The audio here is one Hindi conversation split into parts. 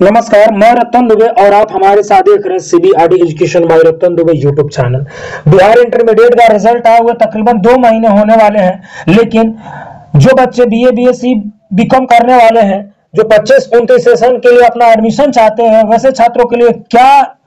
नमस्कार, मैं रतन दुबे और आप हमारे साथ देख रहे हैं CBRD education by Ratan Dubey YouTube channel. Bihar intermediate का रिजल्ट आए हुए तकरीबन 2 महीने होने वाले हैं, लेकिन जो बच्चे बीए बीएससी बीकॉम करने वाले हैं, जो 25-29 सेशन के लिए अपना एडमिशन चाहते हैं, वैसे छात्रों के लिए क्या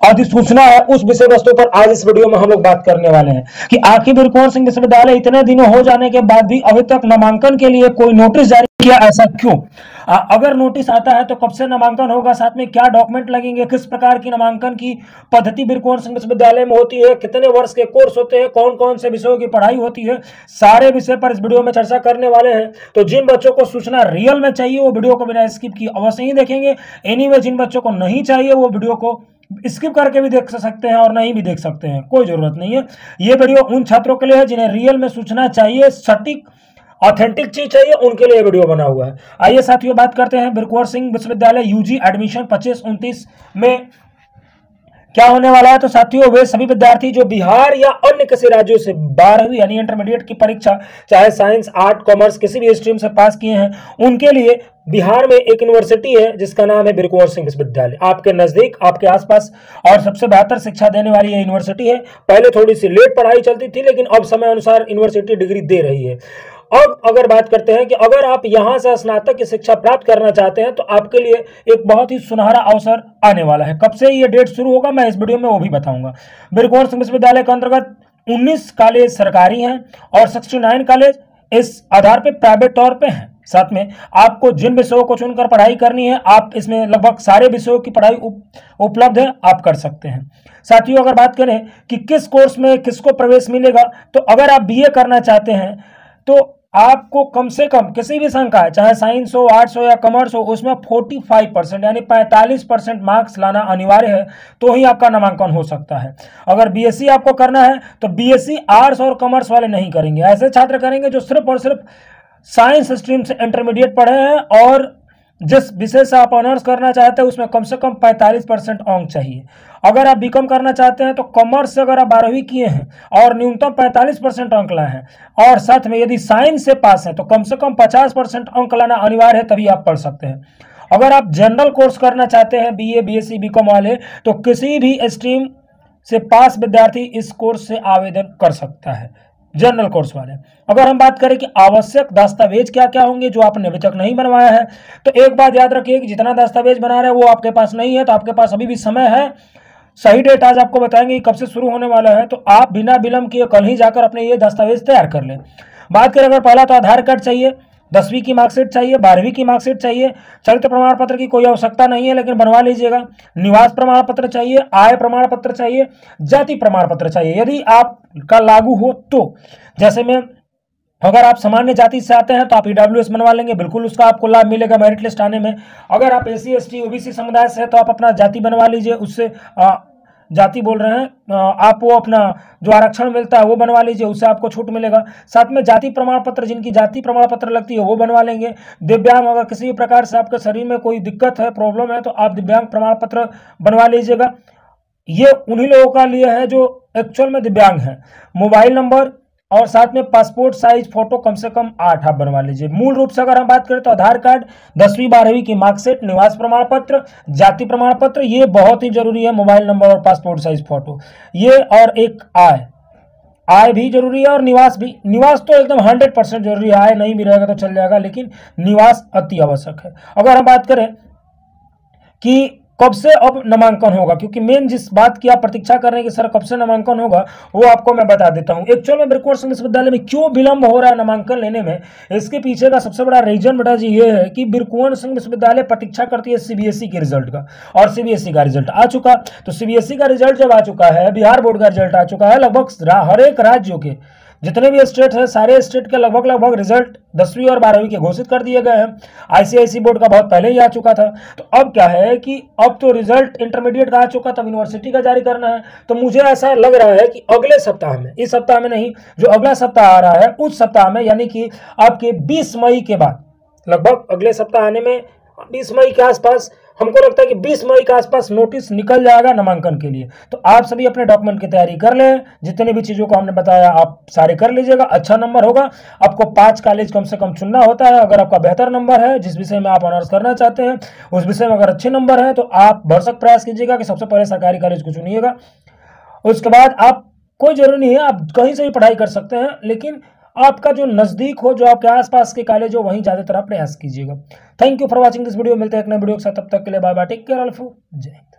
अधिसूचना है, उस विषय वस्तु पर आज इस वीडियो में हम लोग बात करने वाले हैं कि आखिर वीर कुंवर सिंह विश्वविद्यालय इतने दिनों हो जाने के बाद भी अभी तक नामांकन के लिए कोई नोटिस जारी किया, ऐसा क्यों? अगर नोटिस आता है तो कब से नामांकन होगा, साथ में क्या डॉक्यूमेंट लगेंगे, किस प्रकार की नामांकन की पद्धति वीर कुंवर सिंह विश्वविद्यालय में होती है, कितने वर्ष के कोर्स होते हैं, कौन कौन से विषयों की पढ़ाई होती है, सारे विषय पर इस वीडियो में चर्चा करने वाले हैं। तो जिन बच्चों को सूचना रियल में चाहिए वो वीडियो को बिना स्किप किए अवश्य ही देखेंगे। एनीवे जिन बच्चों को नहीं चाहिए वो वीडियो को स्किप करके भी देख सकते हैं और नहीं भी देख सकते हैं, कोई जरूरत नहीं है। ये वीडियो उन छात्रों के लिए है जिन्हें रियल में सूचना चाहिए, सटीक ऑथेंटिक चीज चाहिए, उनके लिए वीडियो बना हुआ है। आइए साथियों बात करते हैं वीर कुंवर सिंह विश्वविद्यालय यूजी एडमिशन 25-29 में क्या होने वाला है। तो साथियों वे सभी विद्यार्थी जो बिहार या अन्य किसी राज्यों से 12वीं यानी इंटरमीडिएट की परीक्षा चाहे साइंस आर्ट कॉमर्स किसी भी स्ट्रीम से पास किए हैं, उनके लिए बिहार में एक यूनिवर्सिटी है जिसका नाम है वीर कुंवर सिंह विश्वविद्यालय। आपके नजदीक, आपके आसपास और सबसे बेहतर शिक्षा देने वाली यह यूनिवर्सिटी है। पहले थोड़ी सी लेट पढ़ाई चलती थी, लेकिन अब समय अनुसार यूनिवर्सिटी डिग्री दे रही है। अब अगर बात करते हैं कि अगर आप यहां से स्नातक की शिक्षा प्राप्त करना चाहते हैं तो आपके लिए एक बहुत ही सुनहरा अवसर आने वाला है। कब से ये डेट शुरू होगा मैं इस वीडियो में वो भी बताऊंगा। वीर कुंवर सिंह विश्वविद्यालय के अंतर्गत 19 कॉलेज सरकारी हैं और 69 कॉलेज इस आधार पर प्राइवेट तौर पर हैं। साथ में आपको जिन विषयों को चुनकर पढ़ाई करनी है, आप इसमें लगभग सारे विषयों की पढ़ाई उपलब्ध है, आप कर सकते हैं। साथियों अगर बात करें कि किस कोर्स में किसको प्रवेश मिलेगा, तो अगर आप बीए करना चाहते हैं तो आपको कम से कम किसी भी संकाय चाहे साइंस हो, आर्ट्स हो या कॉमर्स हो, उसमें 45% यानी 45% मार्क्स लाना अनिवार्य है, तो ही आपका नामांकन हो सकता है। अगर बीएससी आपको करना है तो बीएससी आर्ट्स और कॉमर्स वाले नहीं करेंगे, ऐसे छात्र करेंगे जो सिर्फ और सिर्फ साइंस स्ट्रीम से इंटरमीडिएट पढ़े हैं और जिस विषय से आप ऑनर्स करना चाहते हैं उसमें कम से कम 45% अंक चाहिए। अगर आप बीकॉम करना चाहते हैं तो कॉमर्स से अगर आप 12वीं किए हैं और न्यूनतम 45% अंक लाए हैं और साथ में यदि साइंस से पास हैं तो कम से कम 50% अंक लाना अनिवार्य है, तभी आप पढ़ सकते हैं। अगर आप जनरल कोर्स करना चाहते हैं बीए बीएससी बीकॉम वाले, तो किसी भी स्ट्रीम से पास विद्यार्थी इस कोर्स से आवेदन कर सकता है, जनरल कोर्स वाले। अगर हम बात करें कि आवश्यक दस्तावेज क्या क्या होंगे जो आपने अभी तक नहीं बनवाया है, तो एक बात याद रखिए कि जितना दस्तावेज बना रहे हैं वो आपके पास नहीं है तो आपके पास अभी भी समय है। सही डेट आज आपको बताएंगे कब से शुरू होने वाला है, तो आप बिना विलंब किए कल ही जाकर अपने ये दस्तावेज तैयार कर लें। बात करें अगर पहला तो आधार कार्ड चाहिए, 10वीं की मार्कशीट चाहिए, 12वीं की मार्कशीट चाहिए। चरित्र प्रमाण पत्र की कोई आवश्यकता नहीं है लेकिन बनवा लीजिएगा। निवास प्रमाण पत्र चाहिए, आय प्रमाण पत्र चाहिए, जाति प्रमाण पत्र चाहिए यदि आपका लागू हो तो। जैसे में अगर आप सामान्य जाति से आते हैं तो आप ईडब्ल्यूएस बनवा लेंगे, बिल्कुल उसका आपको लाभ मिलेगा मेरिट लिस्ट आने में। अगर आप एससी एसटी ओबीसी समुदाय से हैं तो आप अपना जाति बनवा लीजिए, उससे जाति बोल रहे हैं आप, वो अपना जो आरक्षण मिलता है वो बनवा लीजिए, उससे आपको छूट मिलेगा। साथ में जाति प्रमाण पत्र, जिनकी जाति प्रमाण पत्र लगती है वो बनवा लेंगे। दिव्यांग, अगर किसी भी प्रकार से आपके शरीर में कोई दिक्कत है, प्रॉब्लम है, तो आप दिव्यांग प्रमाण पत्र बनवा लीजिएगा। ये उन्हीं लोगों का लिए है जो एक्चुअल में दिव्यांग हैं। मोबाइल नंबर और साथ में पासपोर्ट साइज फोटो कम से कम 8 आप बनवा लीजिए। मूल रूप से अगर हम बात करें तो आधार कार्ड, 10वीं 12वीं की मार्कशीट, निवास प्रमाण पत्र, जाति प्रमाण पत्र, ये बहुत ही जरूरी है। मोबाइल नंबर और पासपोर्ट साइज फोटो ये, और एक आय भी जरूरी है और निवास भी। निवास तो एकदम 100% जरूरी है, आय नहीं भी रहेगा तो चल जाएगा, लेकिन निवास अति आवश्यक है। अगर हम बात करें कि कब से अब नामांकन होगा, क्योंकि मेन जिस बात की आप प्रतीक्षा कर रहे हैं कि सर कब से नामांकन होगा, वो आपको मैं बता देता हूं। एक्चुअल में वीर कुंवर सिंह विश्वविद्यालय में क्यों विलंब हो रहा है नामांकन लेने में, इसके पीछे का सबसे बड़ा रीजन बेटा जी ये है कि वीर कुंवर सिंह विश्वविद्यालय प्रतीक्षा करती है सीबीएसई के रिजल्ट का, और सीबीएसई का रिजल्ट आ चुका। तो सीबीएसई का रिजल्ट जब आ चुका है, बिहार बोर्ड का रिजल्ट आ चुका है, लगभग हर एक राज्यों के जितने भी स्टेट है सारे स्टेट के लगभग रिजल्ट 10वीं और 12वीं के घोषित कर दिए गए हैं। आईसीआईसी बोर्ड का बहुत पहले ही आ चुका था। तो अब क्या है कि अब तो रिजल्ट इंटरमीडिएट का आ चुका, तब यूनिवर्सिटी का जारी करना है। तो मुझे ऐसा लग रहा है कि अगले सप्ताह में, इस सप्ताह में नहीं, जो अगला सप्ताह आ रहा है उस सप्ताह में, यानी कि आपके 20 मई के बाद, लगभग अगले सप्ताह आने में 20 मई के आसपास, हमको लगता है कि 20 मई के आसपास नोटिस निकल जाएगा नामांकन के लिए। तो आप सभी अपने डॉक्यूमेंट की तैयारी कर लें, जितनी भी चीज़ों को हमने बताया आप सारे कर लीजिएगा। अच्छा नंबर होगा, आपको 5 कॉलेज कम से कम चुनना होता है। अगर आपका बेहतर नंबर है, जिस विषय में आप ऑनर्स करना चाहते हैं उस विषय में अगर अच्छे नंबर है, तो आप भरसक प्रयास कीजिएगा कि सबसे पहले सरकारी कॉलेज को चुनिएगा। उसके बाद आप, कोई जरूरी नहीं है, आप कहीं से भी पढ़ाई कर सकते हैं, लेकिन आपका जो नज़दीक हो, जो आपके आसपास के कॉलेज हो, वहीं ज़्यादातर आप प्रयास कीजिएगा। Thank you for watching this video. मिलते हैं एक नए वीडियो के साथ, तब तक के लिए bye bye, take care all of you, जय हिंद।